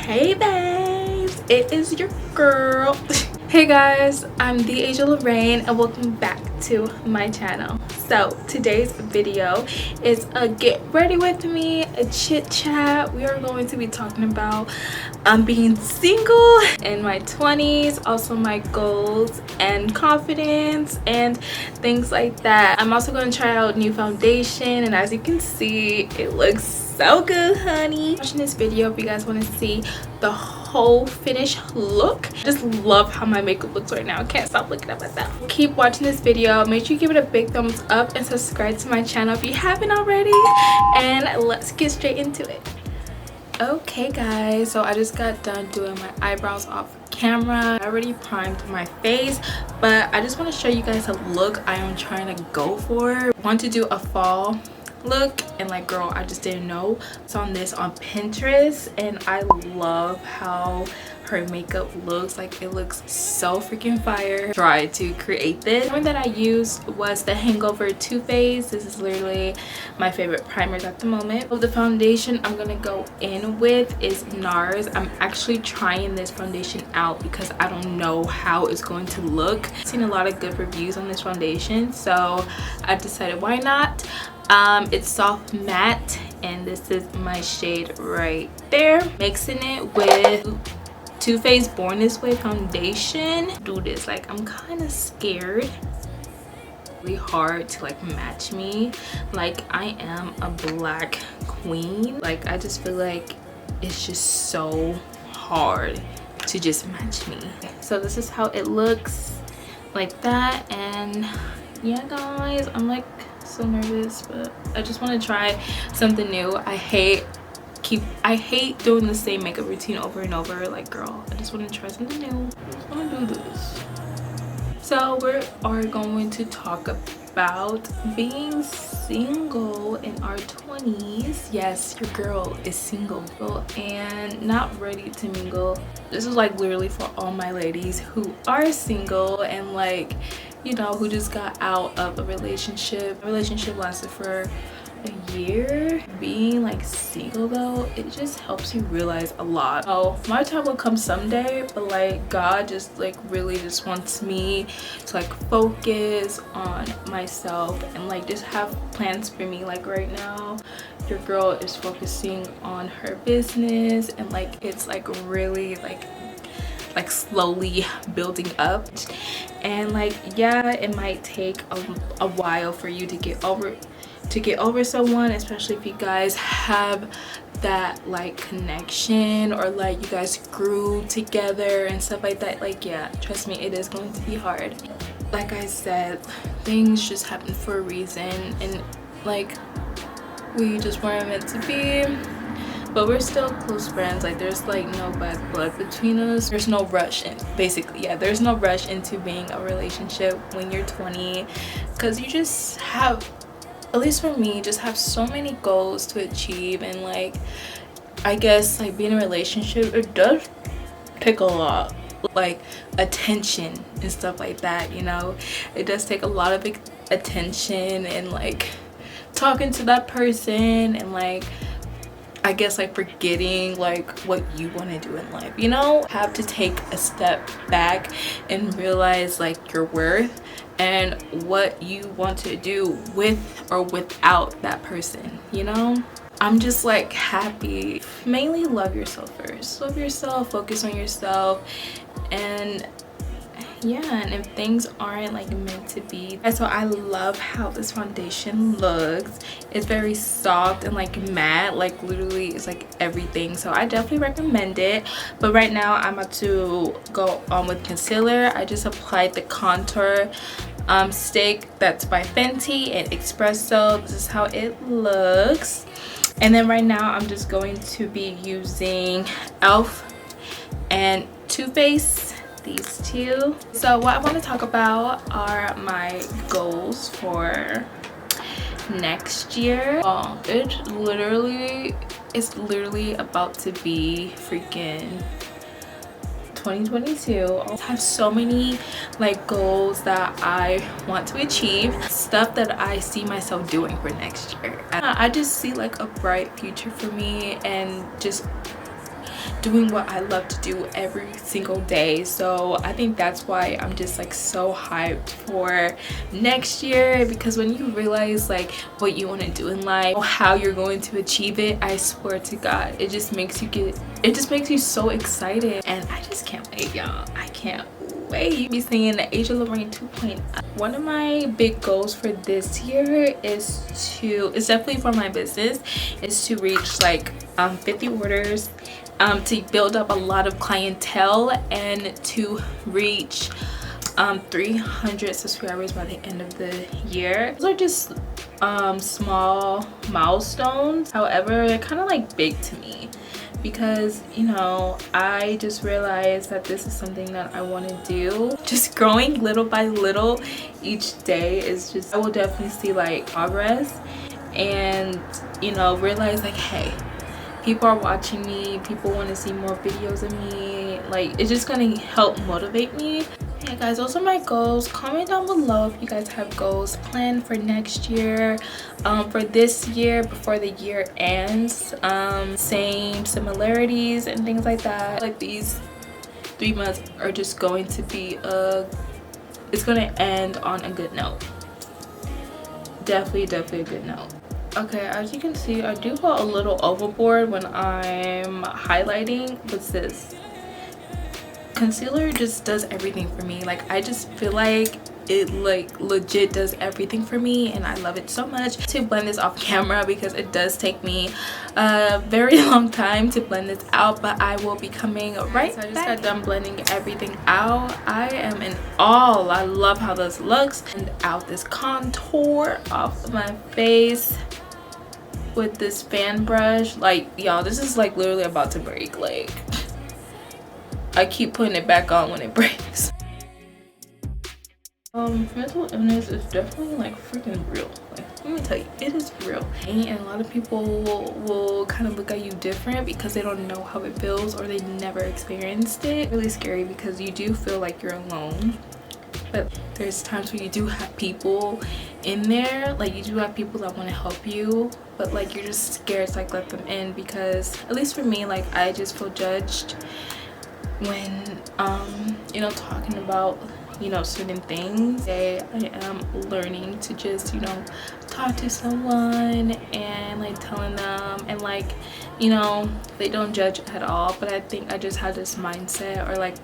Hey babes, it is your girl. Hey guys, I'm the Asia Lorraine and welcome back to my channel. So today's video is a get ready with me, a chit chat. We are going to be talking about being single in my 20s, also my goals and confidence and things like that. I'm also going to try out new foundation, and as you can see, it looks so good, honey. Watching this video, if you guys want to see the whole finished look. I just love how my makeup looks right now. I can't stop looking at myself. Keep watching this video. Make sure you give it a big thumbs up and subscribe to my channel if you haven't already, and let's get straight into it. Okay guys, so I just got done doing my eyebrows off camera. I already primed my face, but I just want to show you guys a look I am trying to go for. I want to do a fall look, and like, girl, I just didn't know. Saw this on Pinterest and I love how her makeup looks. Like, it looks so freaking fire. Tried to create this. The one that I used was the Hangover Too Faced. This is literally my favorite primers at the moment. The foundation I'm gonna go in with is NARS. I'm actually trying this foundation out because I don't know how it's going to look. I've seen a lot of good reviews on this foundation, so I decided why not. It's soft matte and this is my shade right there. Mixing it with Too Faced Born This Way foundation. Do this, like, I'm kind of scared. Really hard to like match me. Like, I am a black queen. Like, I just feel like it's just so hard to just match me. So this is how it looks, like that. And yeah guys, I'm like so nervous, but I just want to try something new. I hate doing the same makeup routine over and over. Like, girl, I just want to try something new. I just want to do this. So we are going to talk about being single in our 20s. Yes, your girl is single and not ready to mingle. This is like literally for all my ladies who are single and, like, you know, who just got out of a relationship. The relationship lasted for a year. Being like single though, it just helps you realize a lot. Oh, my time will come someday, but like, God just like really just wants me to like focus on myself and like just have plans for me. Like, right now your girl is focusing on her business and like it's like really like slowly building up. And like, yeah, it might take a while for you to get over someone, especially if you guys have that like connection or like you guys grew together and stuff like that. Like, yeah, trust me, it is going to be hard. Like I said, things just happen for a reason, and like, we just weren't meant to be. But we're still close friends. Like, there's like no bad blood between us. There's no rush in, basically, yeah, there's no rush into being a relationship when you're 20, because you just have, at least for me, just have so many goals to achieve. And like, I guess like being in a relationship, it does take a lot, like attention and stuff like that, you know. It does take a lot of attention and like talking to that person and like, I guess like forgetting like what you want to do in life, you know. Have to take a step back and realize like your worth and what you want to do with or without that person, you know. I'm just like happy. Mainly love yourself first. Love yourself, focus on yourself, and yeah, and if things aren't like meant to be. So I love how this foundation looks. It's very soft and like matte, like literally it's like everything, so I definitely recommend it. But right now I'm about to go on with concealer. I just applied the contour stick that's by Fenty and Espresso. This is how it looks. And then right now I'm just going to be using e.l.f. and Too Faced, these two. So what I want to talk about are my goals for next year. It's literally about to be freaking 2022. I have so many like goals that I want to achieve, stuff that I see myself doing for next year. I just see like a bright future for me, and just doing what I love to do every single day. So I think that's why I'm just like so hyped for next year, because when you realize like what you want to do in life, how you're going to achieve it, I swear to God, it just makes you so excited. And I just can't wait, y'all. I can't wait. Be seeing the Asia Lorraine 2.0. One of my big goals for this year is it's definitely for my business, is to reach like 50 orders, to build up a lot of clientele, and to reach 300 subscribers by the end of the year. Those are just small milestones, however they're kind of like big to me, because you know, I just realized that this is something that I want to do. Just growing little by little each day is just, I will definitely see like progress, and you know, realize like, hey, people are watching me, people want to see more videos of me. Like, it's just gonna help motivate me. Yeah guys, those are my goals. Comment down below if you guys have goals planned for next year, for this year before the year ends. Same similarities and things like that. Like, these 3 months are just going to be it's gonna end on a good note. Definitely a good note. Okay, as you can see, I do go a little overboard when I'm highlighting. What's this? Concealer just does everything for me. Like, I just feel like it like legit does everything for me, and I love it so much. To blend this off camera, because it does take me a very long time to blend this out, but I will be coming right back. So I just got done blending everything out. I am in awe. I love how this looks. And out this contour off of my face with this fan brush. Like, y'all, this is like literally about to break. Like, I keep putting it back on when it breaks. Mental illness is definitely like freaking real. Like, let me tell you, it is real. And a lot of people will kind of look at you different because they don't know how it feels, or they never experienced it. It's really scary, because you do feel like you're alone, but there's times where you do have people in there. Like, you do have people that want to help you, but like, you're just scared to like let them in, because at least for me, like, I just feel judged when you know, talking about, you know, certain things. Today I am learning to just, you know, talk to someone and like telling them, and like, you know, they don't judge at all. But I think I just had this mindset, or like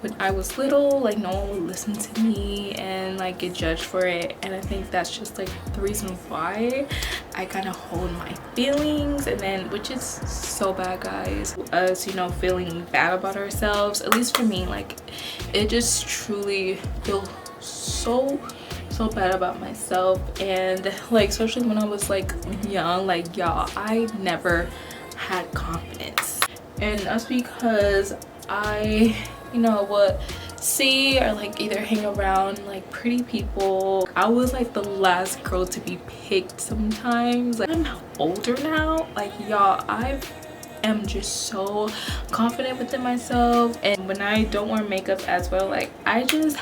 when I was little, like no one would listen to me and like get judged for it. And I think that's just like the reason why I kind of hold my feelings, and then, which is so bad, guys, us, you know, feeling bad about ourselves. At least for me, like, it just truly feels so bad about myself. And like, especially when I was like young, like, y'all, I never had confidence, and that's because I, you know, would see or like either hang around like pretty people. I was like the last girl to be picked sometimes. Like, I'm older now, like, y'all, I am just so confident within myself. And when I don't wear makeup as well, like, I just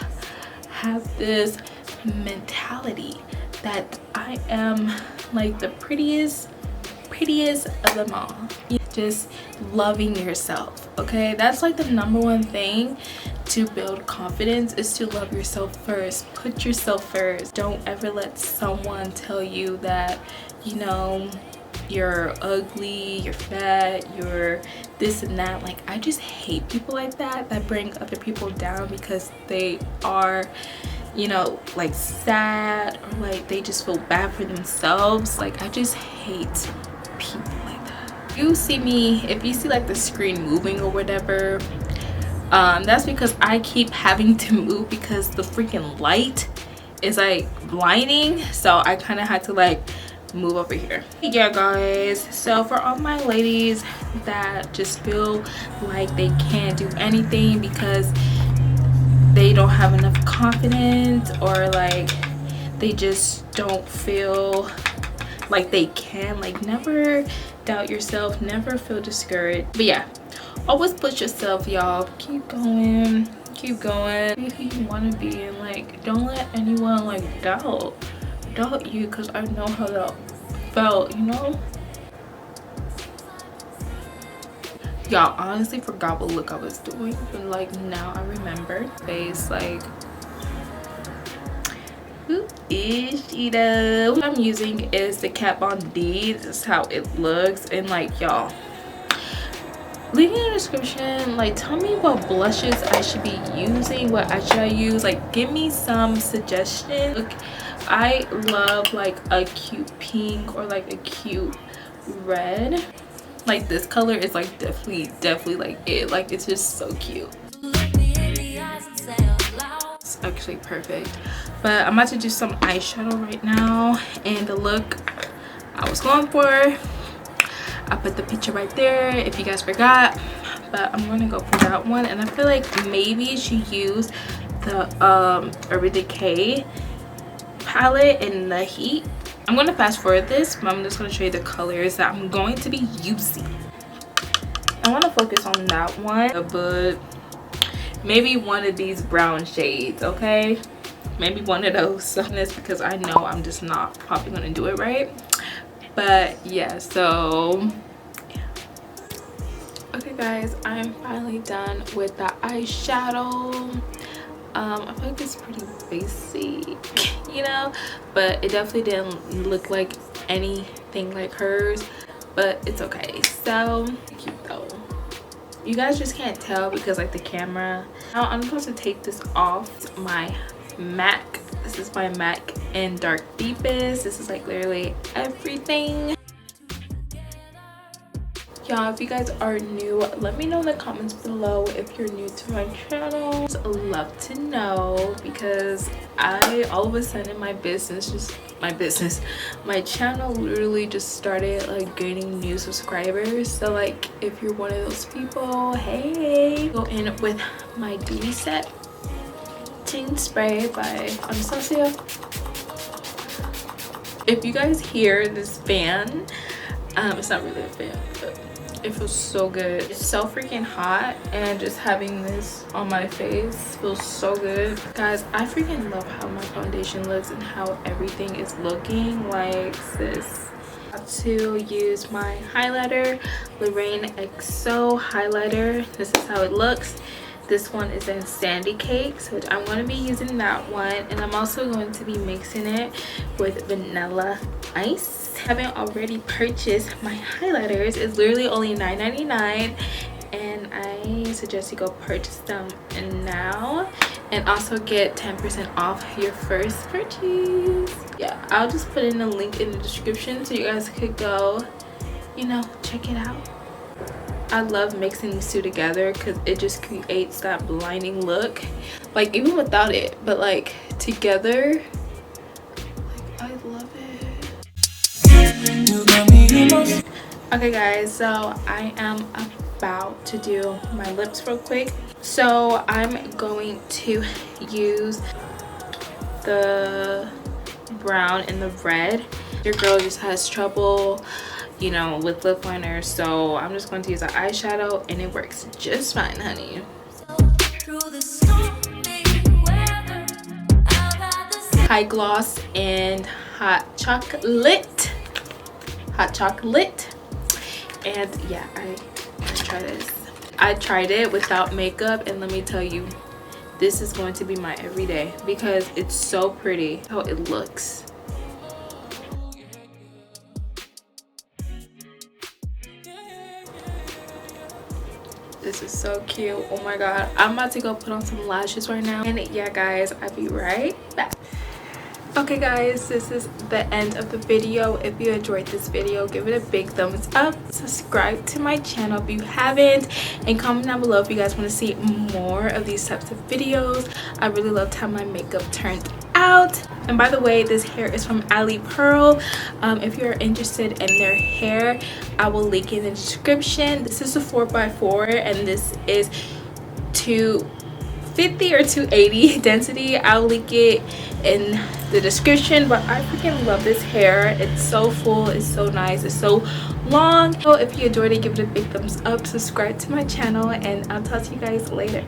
have this mentality that I am like the prettiest of them all. Just loving yourself, okay? That's like the #1 thing to build confidence, is to love yourself first. Put yourself first. Don't ever let someone tell you that, you know, you're ugly, you're fat, you're this and that. Like, I just hate people like that bring other people down because they are, you know, like sad, or like they just feel bad for themselves. Like, I just hate people like that. You see me, if you see like the screen moving or whatever, that's because I keep having to move because the freaking light is like blinding. So I kind of had to like move over here. Yeah guys, so for all my ladies that just feel like they can't do anything because they don't have enough confidence, or like they just don't feel like they can, like, never doubt yourself, never feel discouraged. But yeah, always push yourself, y'all. Keep going, be who you want to be, and like, don't let anyone like doubt you, because I know how that felt, you know. Y'all, honestly forgot what look I was doing, but like now I remember. Face, like, who is she though? What I'm using is the Kat Von D. This is how it looks. And like, y'all, leave in the description, like, tell me what blushes I should be using, what I should use. Like, give me some suggestions. Look, I love like a cute pink or like a cute red. Like, this color is like definitely like it. Like, it's just so cute. It's actually perfect. But I'm about to do some eyeshadow right now, and the look I was going for, I put the picture right there if you guys forgot, but I'm gonna go for that one. And I feel like maybe you should use the Urban Decay palette in the heat. I'm gonna fast forward this, but I'm just gonna show you the colors that I'm going to be using. I want to focus on that one, but maybe one of these brown shades, okay? Maybe one of those. So this, because I know I'm just not probably gonna do it right. But yeah, so yeah. Okay guys, I'm finally done with the eyeshadow. I feel like it's pretty basic, you know, but it definitely didn't look like anything like hers, but it's okay. So cute though. You guys just can't tell because like the camera. Now I'm supposed to take this off. My MAC, this is my MAC in dark deepest. This is like literally everything. Y'all, if you guys are new, let me know in the comments below if you're new to my channel. I'd love to know, because all of a sudden my channel literally just started like gaining new subscribers. So like, if you're one of those people, hey, go in with my beauty set Ting Spray by Anastasia. If you guys hear this fan, it's not really a fan, but it feels so good. It's so freaking hot, and just having this on my face feels so good. Guys, I freaking love how my foundation looks and how everything is looking. Like, this. To use my highlighter, Lorraine XO highlighter. This is how it looks. This one is in Sandy Cake, so I'm going to be using that one, and I'm also going to be mixing it with vanilla ice. Haven't already purchased my highlighters. It's literally only $9.99, and I suggest you go purchase them now, and also get 10% off your first purchase. Yeah, I'll just put in a link in the description so you guys could go, you know, check it out. I love mixing these two together because it just creates that blinding look, like even without it, but like together, like I love it. Okay guys, so I am about to do my lips real quick. So I'm going to use the brown and the red. Your girl just has trouble, you know, with lip liner, so I'm just going to use an eyeshadow, and it works just fine, honey. High gloss and hot chocolate, and yeah, I try this. I tried it without makeup, and let me tell you, this is going to be my everyday because it's so pretty how it looks. This is so cute. Oh my god, I'm about to go put on some lashes right now, and yeah guys, I'll be right back. Okay guys, this is the end of the video. If you enjoyed this video, give it a big thumbs up, subscribe to my channel if you haven't, and comment down below if you guys want to see more of these types of videos. I really loved how my makeup turned out. And by the way, this hair is from Ali Pearl. If you're interested in their hair, I will link in the description. This is a 4x4, and this is 250 or 280 density. I'll link it in the description. But I freaking love this hair. It's so full, it's so nice, it's so long. So if you enjoyed it, give it a big thumbs up, subscribe to my channel, and I'll talk to you guys later.